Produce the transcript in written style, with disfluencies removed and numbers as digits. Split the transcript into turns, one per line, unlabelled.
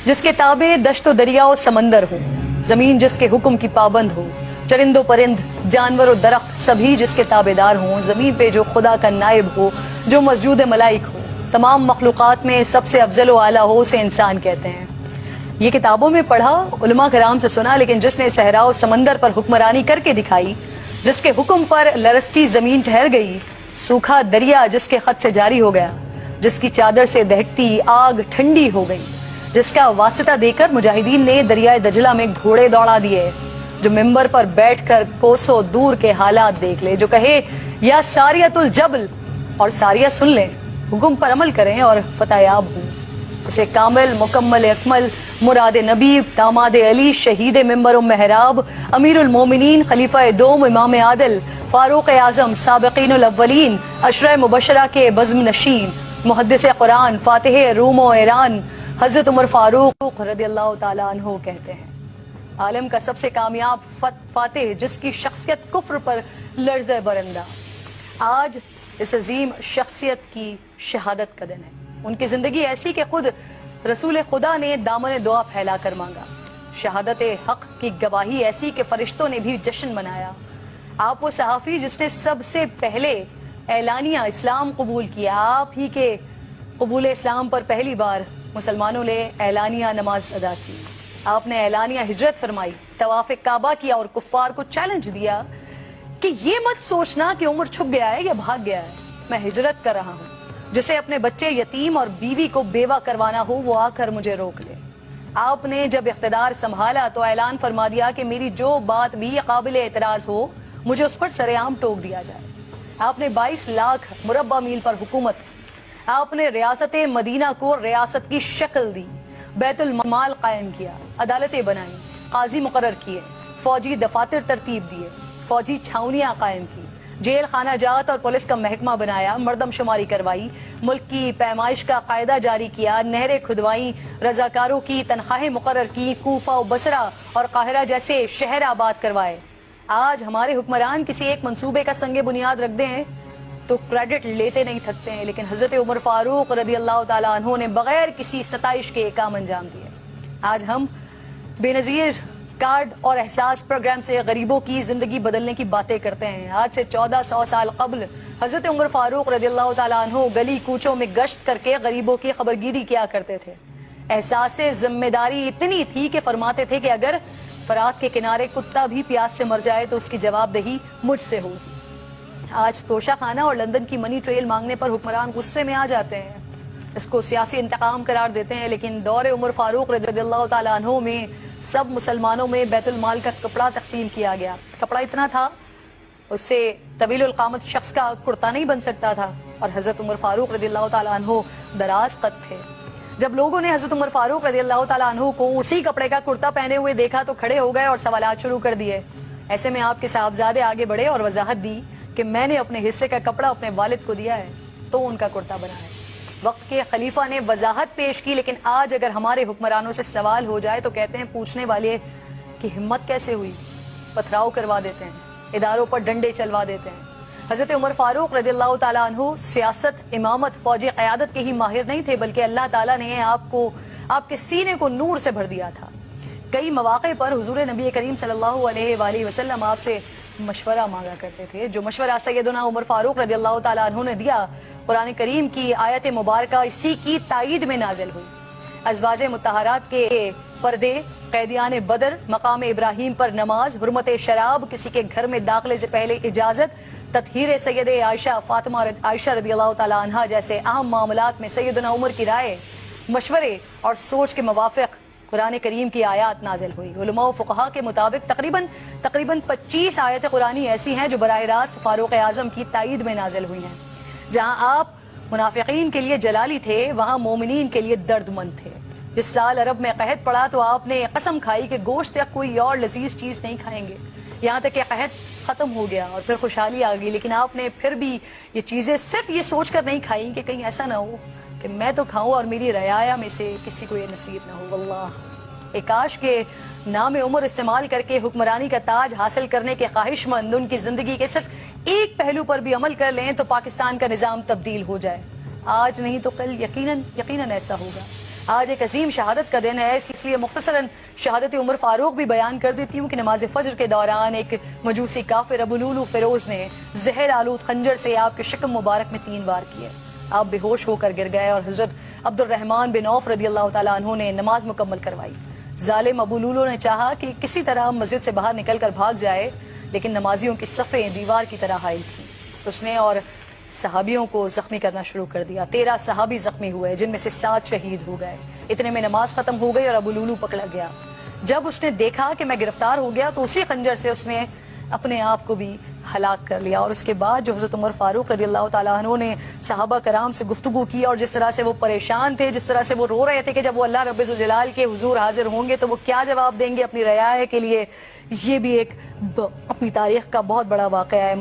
जिसके ताबे दश्त दरिया और समंदर हो, जमीन जिसके हुक्म की पाबंद हो, चरिंदो परिंद जानवर और दरख्त सभी जिसके ताबेदार हों, जमीन पे जो खुदा का नाइब हो, जो मस्जूद मलाइक हो, तमाम मखलूक़ात में सबसे अफजल व आला हो, उसे इंसान कहते हैं। ये किताबों में पढ़ा, उलमा कराम से सुना, लेकिन जिसने सहरा और समंदर पर हुक्मरानी करके दिखाई, जिसके हुक्म पर लरसती जमीन ठहर गई, सूखा दरिया जिसके खत से जारी हो गया, जिसकी चादर से दहकती आग ठंडी हो गई, जिसका वास्ता देकर मुजाहिदीन ने दरियाए दजला में घोड़े दौड़ा दिए, जो मिंबर पर बैठकर कोसों दूर के हालात देख ले, जो कहे या सारियतुल जबल और सारिया सुन ले, हुक्म पर अमल करें और फतहयाब हो। उसे कामिल मुकम्मल अकमल मुराद नबी दामाद अली शहीद मिंबर महराब अमीरुल मोमिनीन खलीफा दोम इमाम आदिल फारूक आजम साबिकीनुल अव्वलीन अशरा मुबशरा के बज़्म नशीन मुहद्दिस कुरान फातिह रूम और ईरान हजरत उमर फारूक रदियल्लाहु ताला अन्हु कहते हैं, आलम का सबसे कामयाब फातिह जिसकी शख्सियत कुफ्र पर लर्ज़े बरंदा। आज इस अजीम शख्सियत की शहादत का दिन है। उनकी जिंदगी ऐसी कि खुद रसूल खुदा ने दामन दुआ फैला कर मांगा। शहादत हक की गवाही ऐसी कि फरिश्तों ने भी जश्न मनाया। आप वो सहाफ़ी जिसने सबसे पहले एलानिया इस्लाम कबूल किया। आप ही के कबूल इस्लाम पर पहली बार मुसलमानों ने एलानिया नमाज अदा की। आपने एलानिया हिजरत फरमाई, तवाफ़ काबा किया और कुफ्फार को चैलेंज दिया कि ये मत सोचना कि उम्र छुप गया है या भाग गया है, मैं हिजरत कर रहा हूँ। जिसे अपने बच्चे यतीम और बीवी को बेवा करवाना हो वो आकर मुझे रोक ले। आपने जब इख्तिदार संभाला तो ऐलान फरमा दिया कि मेरी जो बात भी काबिल एतराज हो मुझे उस पर सरेआम टोक दिया जाए। आपने 22 लाख मुरब्बा मील पर हुकूमत, आपने रियासत मदीना को रियासत की शक्ल दी, बैतुल माल कायम किया, अदालतें बनाई, काजी मुकर्रर किए, फौजी दफातर तरतीब दिए, फौजी छावनियां कायम की, जेल खाना जात और पुलिस का महकमा बनाया, मर्दमशुमारी करवाई, मुल्क की पैमाइश का कायदा जारी किया, नहरें खुदवाई, रजाकारों की तनख्वाहें मुकर्रर की, कूफा बसरा और काहिरा जैसे शहर आबाद करवाए। आज हमारे हुक्मरान किसी एक मंसूबे का संगे बुनियाद रख दें तो क्रेडिट लेते नहीं थकते हैं, लेकिन हजरत उमर फारूक रदियल्लाहु ताला अन्हु ने बगैर किसी सताइश के काम अंजाम दिए। आज हम बेनजीर कार्ड और एहसास प्रोग्राम से गरीबों की जिंदगी बदलने की बातें करते हैं। आज से 1400 साल कबल हजरत उमर फारूक रदियल्लाहु ताला अन्हु गली कूचों में गश्त करके गरीबों की खबरगीरी किया करते थे। एहसास जिम्मेदारी इतनी थी कि फरमाते थे कि अगर फरात के किनारे कुत्ता भी प्यास से मर जाए तो उसकी जवाबदेही मुझसे होगी। आज तोशा खाना और लंदन की मनी ट्रेल मांगने पर हुक्मरान गुस्से में आ जाते हैं, इसको सियासी इंतकाम करार देते हैं, लेकिन दौरे उमर फारूक रदियल्लाहु ताला अन्हु में सब मुसलमानों में बैतुल माल का कपड़ा तकसीम किया गया। कपड़ा इतना था उससे तवीलुल क़ामत शख्स का कुर्ता नहीं बन सकता था, और हजरत उमर फारूक रदियल्लाहु ताला अन्हु दराज कद थे। जब लोगों ने हजरत उमर फारूक रदियल्लाहु ताला अन्हु को उसी कपड़े का कुर्ता पहने हुए देखा तो खड़े हो गए और सवालात शुरू कर दिए। ऐसे में आपके साहबजादे आगे बढ़े और वजाहत दी कि मैंने अपने हिस्से का कपड़ा अपने वालिद को दिया है तो उनका कुर्ता बना है। वक्त के खलीफा ने वजाहत पेश की, लेकिन आज अगर हमारे हुक्मरानों से सवाल हो जाए तो कहते हैं पूछने वाले की हिम्मत कैसे हुई, पथराव करवा देते हैं, इदारों पर डंडे चलवा देते हैं। हजरत उमर फारूक रदियल्लाहु ताला अन्हु सियासत, इमामत, फौजी क़यादत के ही माहिर नहीं थे, बल्कि अल्लाह ताला ने आपको आपके सीने को नूर से भर दिया था। कई मौके पर हुजूर नबी करीम सल्लल्लाहु अलैहि वसल्लम आपसे मशवरा मांगा करते थे, जो मशवरा सैयदना उमर फारूक रदियल्लाहु ताला अन्हु ने दिया, कुरान करीम की आयत मुबारका इसी की तायीद में नाजिल हुई। अज़वाज मुतहरात के पर्दे, कैदियान बदर, मकाम इब्राहिम पर नमाज, हुर्मत शराब, किसी के घर में दाखिले से पहले इजाजत, तत्हीर सैयद आयशा फातिमा आयशा रदियल्लाहु ताला अन्हा जैसे अहम मामलात में सैयदना उमर की राय, मशवरे और सोच के मुवाफिक कुरान करीम की आयत नाजिल हुई। उलमा व फुक़हा के मुताबिक तकरीबन 25 आयत कुरानी ऐसी हैं जो बराह रास्त फारूक आज़म की तायीद में नाजिल हुई हैं। जहाँ आप मुनाफिकीन के लिए जलाली थे, वहाँ मोमिनीन के लिए दर्दमंद थे। जिस साल अरब में कहत पड़ा तो आपने कसम खाई कि गोश्त या कोई और लजीज चीज नहीं खाएंगे, यहाँ तक कि कहत खत्म हो गया और फिर खुशहाली आ गई, लेकिन आपने फिर भी ये चीजें सिर्फ ये सोचकर नहीं खाई कि कहीं ऐसा ना हो कि मैं तो खाऊं और मेरी रयाया में से किसी को ये नसीब ना हो। वल्लाह काश के नाम उमर इस्तेमाल करके हुक्मरानी का ताज हासिल करने के ख्वाहिशमंद उनकी जिंदगी के सिर्फ एक पहलू पर भी अमल कर लें तो पाकिस्तान का निजाम तब्दील हो जाए। आज नहीं तो कल यकीनन ऐसा होगा। آج ایک عظیم شہادت کا دن ہے، اس لیے مختصراً شہادت عمر فاروق بھی بیان کر دیتی ہوں کہ نماز فجر کے دوران ایک مجوسی کافر ابو لولو فیروز نے زہر آلود خنجر سے آپ کے شکم مبارک میں 3 وار کیے۔ آپ بے ہوش ہو کر گر گئے اور حضرت عبد الرحمن بن عوف رضی اللہ تعالیٰ عنہ نے نماز مکمل کروائی۔ ظالم ابو لولو نے چاہا کہ کسی طرح مسجد سے باہر نکل کر بھاگ جائے، لیکن نمازیوں کی صفیں دیوار کی طرح حائل تھیں۔ اس نے اور صحابیوں کو زخمی کرنا شروع کر دیا۔ 13 صحابی زخمی ہوئے، جن میں سے 7 شہید ہو گئے۔ اتنے میں نماز ختم ہو گئی اور ابو لولو پکڑا گیا۔ جب اس نے دیکھا کہ میں گرفتار ہو گیا تو اسی خنجر سے اس نے اپنے آپ کو بھی ہلاک کر لیا۔ اور اس کے بعد جو حضرت عمر فاروق رضی اللہ تعالیٰ عنہ نے صحابہ کرام سے گفتگو کی اور جس طرح سے وہ پریشان تھے، جس طرح سے وہ رو رہے تھے کہ جب وہ اللہ رب الجلال کے حضور حاضر ہوں گے تو وہ کیا جواب دیں گے اپنی رعایا کے لیے، یہ بھی ایک اپنی تاریخ کا بہت بڑا واقعہ ہے۔